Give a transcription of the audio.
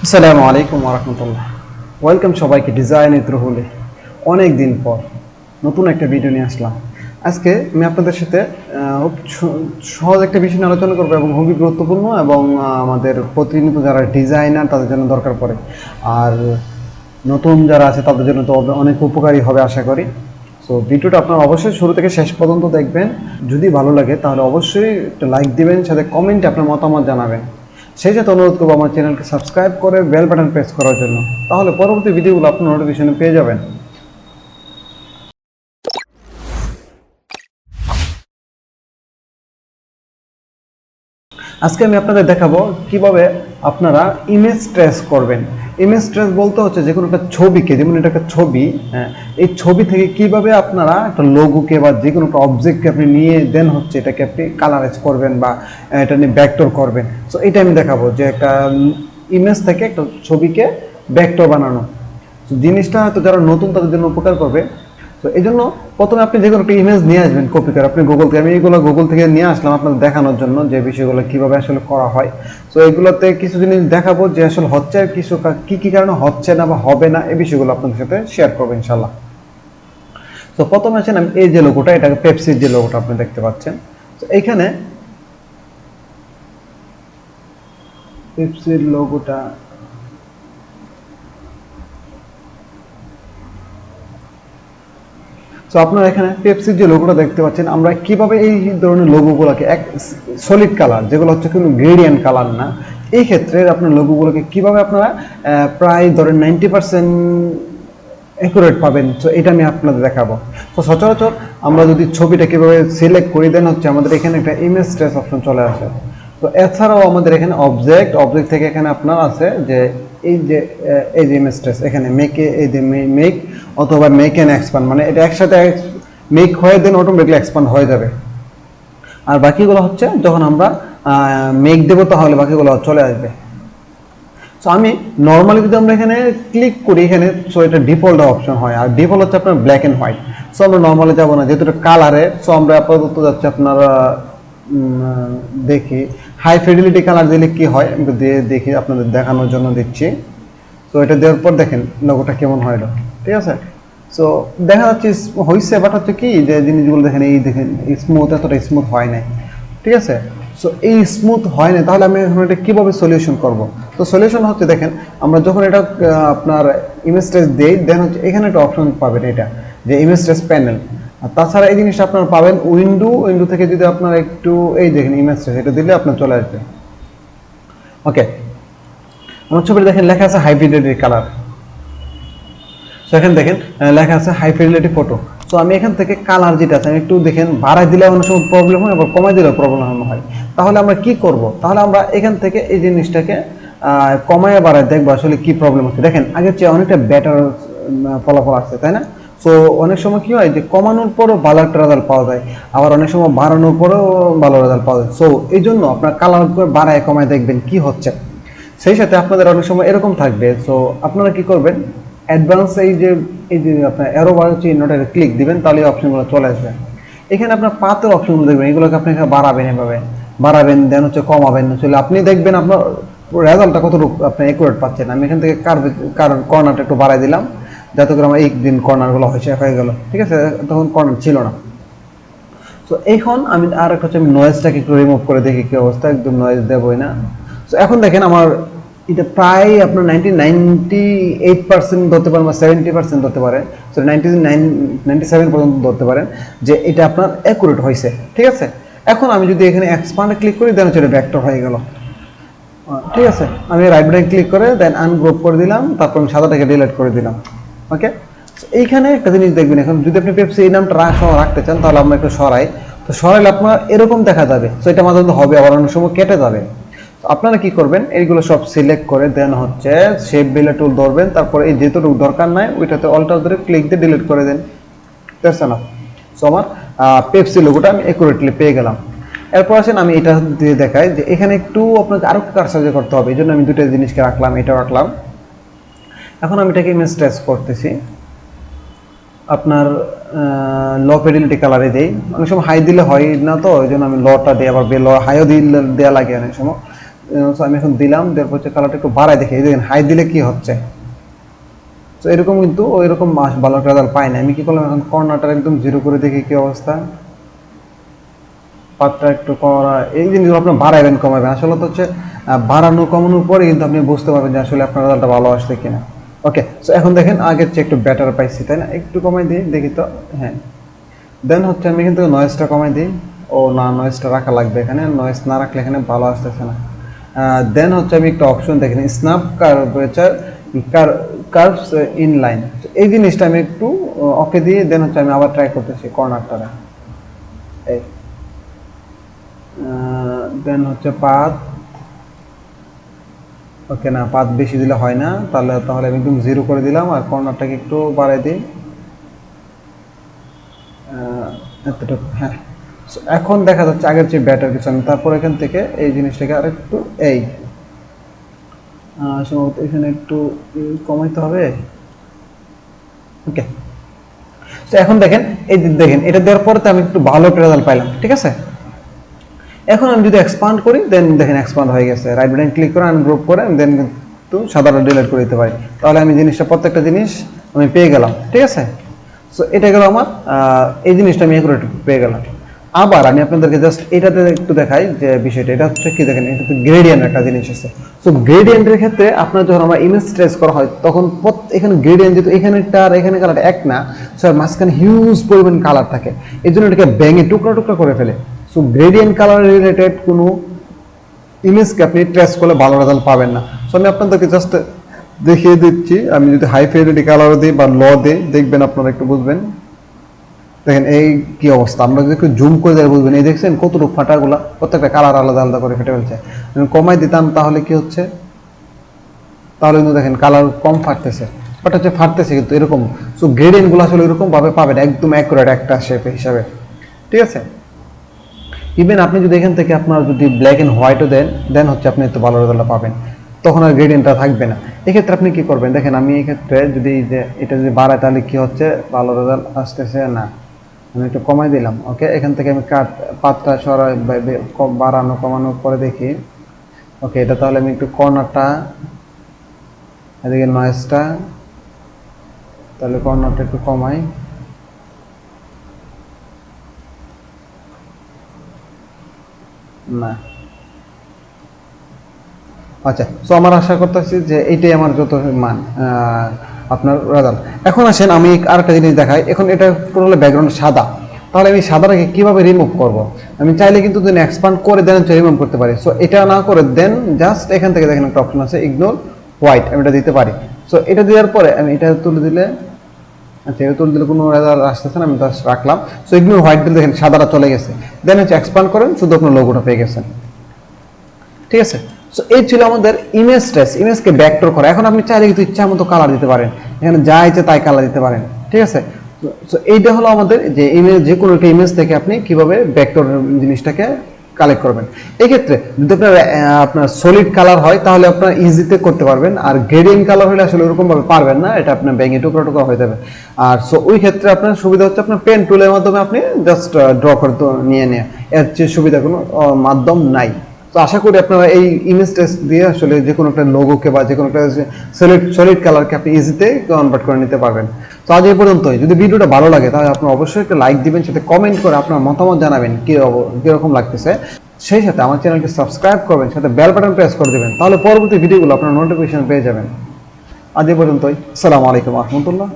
আসসালামু আলাইকুম ওয়া রাহমাতুল্লাহ। ওয়েলকাম সবাইকে ডিজাইন উইথ রুহুলে। অনেক দিন পর নতুন একটা ভিডিও নিয়ে আসলাম। আজকে আমি আপনাদের সাথে খুব সহজ একটা বিষয় নিয়ে আলোচনা করবো এবং খুবই গুরুত্বপূর্ণ এবং আমাদের প্রতিনিয়ত যারা ডিজাইনার তাদের জন্য দরকার পড়ে, আর নতুন যারা আছে তাদের জন্য তো অনেক উপকারী হবে আশা করি। সো ভিডিওটা আপনারা অবশ্যই শুরু থেকে শেষ পর্যন্ত দেখবেন। যদি ভালো লাগে তাহলে অবশ্যই একটা লাইক দিবেন, সাথে কমেন্টে আপনার মতামত জানাবেন। সেই সাথে অনুরোধ করবো আমার চ্যানেলকে সাবস্ক্রাইব করে বেল বাটন প্রেস করার জন্য, তাহলে পরবর্তী ভিডিওগুলো আপনার নোটিফিকেশনে পেয়ে যাবেন। আজকে আমি আপনাদের দেখাবো কিভাবে আপনারা ইমেজ ট্রেস করবেন। ইমেজ ট্রেস বলতে হচ্ছে যে কোনো একটা ছবিকে, যেমন এটা একটা ছবি, হ্যাঁ, এই ছবি থেকে কিভাবে আপনারা একটা লোগোকে বা যে কোনো একটা অবজেক্টকে আপনি নিয়ে দেন হচ্ছে এটাকে আপনি কালারাইজ করবেন বা এটা নিয়ে ভেক্টর করবেন। সো এটা আমি দেখাবো যে একটা ইমেজ থেকে একটা ছবিকে ভেক্টর বানানো। জিনিসটা হয়তো যারা নতুন তাদের জন্য উপকার করবে। তো এই জন্য প্রথমে আপনি যে কোনো একটা ইমেজ নিয়ে আসবেন কপি করে, আপনি গুগল থেকে, আমি এইগুলো গুগল থেকে নিয়ে আসলাম আপনাদের দেখানোর জন্য যে বিষয়গুলো কীভাবে আসলে করা হয়। তো এগুলোতে কিছু জিনিস দেখাবো যে আসলে হচ্ছে আর কিছু কী কী কারণে হচ্ছে না বা হবে না, এই বিষয়গুলো আপনাদের সাথে শেয়ার করবো ইনশাল্লাহ। তো প্রথমে আছেন আমি এই যে লোগোটা, এটাকে পেপসির যে লোগোটা আপনি দেখতে পাচ্ছেন। তো এইখানে পেপসির লোগোটা, তো আপনারা এখানে পেপসির যে লোগোটা দেখতে পাচ্ছেন, আমরা কিভাবে এই ধরনের লোগোগুলোকে এক সলিড কালার, যেগুলো হচ্ছে কোনো গ্রেডিয়েন্ট কালার না, এই ক্ষেত্রে আপনার লোগোগুলোকে কিভাবে আপনারা প্রায় ধরেন 90% অ্যাকুরেট পাবেন। তো এটা আমি আপনাদের দেখাবো। তো সচরাচর আমরা যদি ছবিটা কীভাবে সিলেক্ট করে দেন হচ্ছে আমাদের এখানে একটা ইমেজ ট্রেস অপশন চলে আসে। তো এছাড়াও আমাদের এখানে অবজেক্ট থেকে এখানে আপনার আছে যে এই যে ইমেজ ট্রেস, এখানে মেকে, এই যে মেক অথবা মেক অ্যান্ড এক্সপান্ড, মানে এটা একসাথে মেক হয়ে দেন অটোমেটিকলি এক্সপান্ড হয়ে যাবে। আর বাকিগুলো হচ্ছে যখন আমরা মেক দেবো তাহলে বাকিগুলো চলে আসবে। সো আমি নর্মালি যদি আমরা এখানে ক্লিক করি এখানে, সো এটা ডিফল্ট অপশন হয়, আর ডিফল্ট হচ্ছে আপনার ব্ল্যাক অ্যান্ড হোয়াইট। সো আমরা নর্মালি যাবো না, যেহেতু এটা কালারে। সো আমরা আপাতত যাচ্ছি আপনার দেখি হাই ফিডিলিটি কালার দিলে কি হয় দিয়ে দেখি, আপনাদের দেখানোর জন্য দিচ্ছি। তো এটা দেওয়ার পর দেখেন লোগোটা কেমন হয়, ঠিক আছে। সো দেখা যাচ্ছে হয়েছে, বাট হচ্ছে কি যে জিনিসগুলো দেখেন, এই দেখেন স্মুথ, এতটা স্মুথ হয় নাই, ঠিক আছে। সো এই স্মুথ হয় না, তাহলে আমি এখন এটা কীভাবে সলিউশন করব। তো সলিউশন হচ্ছে দেখেন, আমরা যখন এটা আপনার ইমেজ ট্রেস দিই, দেন হচ্ছে এখানে একটা অপশন পাবেন, এটা যে ইমেজ ট্রেস প্যানেল। আর তাছাড়া এই জিনিসটা আপনারা পাবেন উইন্ডো থেকে, যদি আপনারা একটু এই দেখেন ইমেজ ট্রেস, এটা দিলে আপনার চলে আসবে। ওকে, আমার ছবিটা দেখেন লেখা আছে হাই ফিডিলিটি কালার। সো এখানে দেখেন লেখা আছে হাই ফিডিলিটি ফটো। সো আমি এখান থেকে কালার যেটা আছে আমি একটু দেখেন বাড়াই দিলে অনেক সময় প্রবলেম হয়, আবার কমাই দিলেও প্রবলেম হয়। তাহলে আমরা কি করব, তাহলে আমরা এখান থেকে এই জিনিসটাকে কমায় বাড়ায় দেখবো আসলে কি প্রবলেম হচ্ছে। দেখেন আগের চেয়ে অনেকটা বেটার ফলাফল আসছে, তাই না। সো অনেক সময় কি হয় যে কমানোর পরও ভালো একটা রেজাল্ট পাওয়া যায়, আবার অনেক সময় বাড়ানোর পরেও ভালো রেজাল্ট পাওয়া যায়। সো এই জন্য আপনার কালার করে বাড়ায় কমায় দেখবেন কি হচ্ছে। সেই সাথে আপনাদের অনেক সময় এরকম থাকবে। সো আপনারা কি করবেন, অ্যাডভান্স এই যে আপনার অ্যারো বার চিহ্নটা ক্লিক দিবেন, তাহলে এই অপশনগুলো চলে আসবে। এখানে আপনার পাতের অপশনগুলো দেখবেন, এগুলোকে আপনি বাড়াবেন, এভাবে বাড়াবেন, দেন হচ্ছে কমাবেন, চলে আপনি দেখবেন আপনার রেজাল্টটা কতটুকু আপনি অ্যাকুরেট পাচ্ছেন। আমি এখান থেকে কর্নারটা একটু বাড়াই দিলাম, যাতে করে আমার একদিন কর্নারগুলো হয়ে গেল, ঠিক আছে। তখন কর্নার ছিল না। তো এখন আমি আর একটা হচ্ছে আমি নয়েজটাকে একটু রিমুভ করে দেখি কি অবস্থা, একদম নয়েজ দেবই না। তো এখন দেখেন আমার এটা প্রায় আপনার 98% ধরতে পারেন বা 70% ধরতে পারেন, সো 97 পর্যন্ত ধরতে পারেন যে এটা আপনার অ্যাকুরেট হয়েছে, ঠিক আছে। এখন আমি যদি এখানে এক্সপান্ডে ক্লিক করি, দেন সেটা ভেক্টর হয়ে গেল, ঠিক আছে। আমি রাইট বাটন ক্লিক করে দেন আনগ্রুপ করে দিলাম, তারপর আমি সাদাটাকে ডিলিট করে দিলাম। ওকে, এইখানে একটা জিনিস দেখবেন, এখন যদি আপনি পেপসি এই নামটা রাখতে চান, তাহলে আমরা একটু সরাই। তো সরাইলে আপনার এরকম দেখা যাবে। সো এটা মাঝে মধ্যে হবে, আবার অনেক সময় কেটে যাবে। আপনারা কি করবেন, এইগুলো সব সিলেক্ট করে দেন হচ্ছে শেপ বিলে টুল ধরবেন, তারপর এই যেটুকু দরকার নাই ওইটাতে অল্টার ধরে ক্লিক দিয়ে ডিলিট করে দেন। That's enough. সো আমার পেপসি লোগোটা আমি অ্যাকুরেটলি পেয়ে গেলাম। এরপর আসেন আমি এটা দিয়ে দেখাই যে এখানে একটু আপনাকে আরো কারসাজি করতে হবে, এই জন্য আমি দুটো জিনিসকে রাখলাম, এটা রাখলাম। এখন আমি এটাকে ইমেজ ট্রেস করতেছি, আপনার ল ফিডিলিটি কালারে দেই। অনেক সময় হাই দিলে হয় না, তো ওই জন্য আমি লটা দিই, আবার হাইও দিলে দেওয়া লাগে অনেক সময়। সো আমি এখন দিলাম, দেওয়ার পর কালারটা একটু বাড়াই দেখি, এই দেখেন হাই দিলে কি হচ্ছে। তো এরকম কিন্তু ওই রকম ভালো রেজাল্ট পাই না। আমি কি করলাম, এখন কর্নারটা একদম জিরো করে দেখি কি অবস্থা। পাতটা একটু করা, এই জিনিসগুলো আপনি বাড়াইবেন কমাবেন, আসলে তো হচ্ছে বাড়ানো কমানোর পরে কিন্তু আপনি বুঝতে পারবেন যে আসলে আপনার রেজাল্টটা ভালো আসছে কিনা। ওকে, সো এখন দেখেন আগের চেয়ে একটু বেটার পাইছি, তাই না? একটু কমাই দিই দেখি তো, হ্যাঁ। দেন হচ্ছে আমি কিন্তু নয়েজটা কমাই দিই। ও না, নয়েজটা রাখা লাগবে এখানে, নয়েজ না রাখলে এখানে ভালো আসতেছে না। দেন হচ্ছে আমি একটা অপশন দেখেন, snap curvature curves in line, এই জিনিসটা আমি একটু ওকে দিয়ে দেন হচ্ছে আমি আবার ট্রাই করতেছি কর্নারটা। এই দেন হচ্ছে পাত, ওকে না, পাত বেশি দিলে হয় না, তাহলে আমি একদম জিরো করে দিলাম আর কর্নারটাকে একটু বাড়াই দিই এতটুকু, হ্যাঁ। এখন দেখা যাচ্ছে আগের চেয়ে বেটার কিছু। আমি তারপর এখান থেকে এই জিনিসটাকে আর একটু এই সম্ভবত এখানে একটু কমাইতে হবে। ওকে, তো এখন দেখেন, এই দেখেন এটা দেওয়ার পরে তো আমি একটু ভালো রেজাল্ট পাইলাম, ঠিক আছে। এখন আমি যদি এক্সপান্ড করি, দেন দেখেন এক্সপান্ড হয়ে গেছে, রাইট বাটন ক্লিক করে আনগ্রুপ করে দেন কিন্তু সাদাটা ডিলিট করে দিতে পারি, তাহলে আমি জিনিসটা প্রত্যেকটা জিনিস আমি পেয়ে গেলাম, ঠিক আছে। সো এটা গেল আমার এই জিনিসটা আমি একুরেট পেয়ে গেলাম। আবার আমি আপনাদেরকে জাস্ট এটাতে একটু দেখাই যে বিষয়টা, এটা হচ্ছে কি দেখেন, এটা তো গ্রেডিয়েন্ট একটা জিনিস আছে। সো গ্রেডিয়েন্টের ক্ষেত্রে আপনার যখন আমরা ইমেজ ট্রেস করা হয় তখন এখানে গ্রেডিয়েন্ট যেহেতু এখানেটা আর এখানে কালার এক না, সো মাঝখানে হিউজ পরিমাণ কালার থাকে, এই জন্য এটাকে ভেঙে টুকরা টুকরা করে ফেলে। সো গ্রেডিয়েন্ট কালার রিলেটেড কোনো ইমেজকে আপনি ট্রেস করলে ভালো রেজাল্ট পাবেন না। সো আমি আপনাদেরকে জাস্ট দেখিয়ে দিচ্ছি, আমি যদি হাই ফিডেলিটি কালার দিই বা ল দিই, দেখবেন আপনারা একটু বুঝবেন। দেখেন এই কি অবস্থা, আমরা যদি একটু জুম করে দেয় বুঝবেন, এই দেখছেন কতটুকু ফাটাগুলা, প্রত্যেকটা কালার আলাদা আলাদা করে ফেটে ফেলছে। আমি কমাই দিতাম তাহলে কি হচ্ছে, তাহলে কিন্তু দেখেন কালার কম ফাটতেছে, বাট হচ্ছে ফাটতেছে কিন্তু এরকম। সো গ্রেডিয়েন্টগুলো আসলে এরকম ভাবে পাবেন একদম অ্যাকুরেট একটা শেপ হিসাবে, ঠিক আছে। ইভেন আপনি যদি এখান থেকে আপনার যদি ব্ল্যাক এন্ড হোয়াইটও দেন, দেন হচ্ছে আপনি একটু ভালো রেজাল্ট পাবেন, তখন আর গ্রেডিয়েন্টটা থাকবে না। এক্ষেত্রে আপনি কি করবেন দেখেন, আমি এক্ষেত্রে যদি যে এটা যদি বাড়ায় তাহলে কি হচ্ছে, ভালো রেজাল্ট আসতেছে না। আমি একটু কমাই দিলাম, ওকে। এখান থেকে আমি পাতটা সরাই বাড়ানো কমানোর পরে দেখি, ওকে। এটা তাহলে আমি একটু কর্নারটা, এদিকে নয়েজটা, তাহলে কর্নারটা একটু কমাই, না, আচ্ছা। সো আমার আশা করতেছি যে এইটাই আমার যত মান আপনার রেজাল্ট। এখন আসেন আমি আরেকটা জিনিস দেখাই, এখন এটা পুরো ব্যাকগ্রাউন্ড সাদা, তাহলে আমি সাদাটাকে কিভাবে রিমুভ করব। আমি চাইলে কিন্তু দেন এক্সপান্ড করে দেন রিমুভ করতে পারি। সো এটা না করে দেন জাস্ট এখান থেকে দেখেন একটা অপশন আছে ইগনোর হোয়াইট, আমি এটা দিতে পারি। সো এটা দেওয়ার পরে আমি এটা তুলে দিলে, আচ্ছা এটা তুলে দিলে কোনো রেজাল্ট আসতেছে না, আমি জাস্ট রাখলাম। সো ইগনোর হোয়াইট দিলে দেখেন সাদাটা চলে গেছে, দেন হচ্ছে এক্সপান্ড করেন, শুধু আপনার লোগোটা পেয়ে গেছেন, ঠিক আছে। সো এই ছিল আমাদের ইমেজ ট্রেস, ইমেজকে ভেক্টর করা। এখন আপনি চাইলে কিন্তু ইচ্ছা মতো কালার দিতে পারেন, এখানে যা ইচ্ছে তাই কালার দিতে পারেন, ঠিক আছে। সো এইটা হলো আমাদের যে ইমেজ, যে কোনো একটা ইমেজ থেকে আপনি কিভাবে ভেক্টর জিনিসটাকে কালেক্ট করবেন। এই ক্ষেত্রে যদি আপনার সলিড কালার হয় তাহলে আপনার ইজিতে করতে পারবেন, আর গ্রেডিয়েন্ট কালার হলে আসলে ওরকম ভাবে পারবেন না, এটা আপনার ভেঙে টুকরা টুকরা হয়ে যাবে। আর সো ওই ক্ষেত্রে আপনার সুবিধা হচ্ছে আপনার পেন টুলের মাধ্যমে আপনি জাস্ট ড্র করে নিয়ে এর চেয়ে সুবিধা কোনো মাধ্যম নাই। তো আশা করি আপনারা এই ইমেজ টেস্ট দিয়ে আসলে যে কোনো একটা লোগোকে বা যে কোনো একটা সলিড কালারকে আপনি ইজিতে কনভার্ট করে নিতে পারবেন। তো আজ এই পর্যন্তই। যদি ভিডিওটা ভালো লাগে তাহলে আপনি অবশ্যই একটা লাইক দিবেন, সাথে কমেন্ট করে আপনার মতামত জানাবেন কিরকম লাগতেছে। সেই সাথে আমার চ্যানেলকে সাবস্ক্রাইব করবেন, সাথে বেল বাটন প্রেস করে দেবেন, তাহলে পরবর্তী ভিডিওগুলো আপনার নোটিফিকেশন পেয়ে যাবেন। আজ এই পর্যন্তই। আসসালামু আলাইকুম ওয়া রাহমাতুল্লাহ।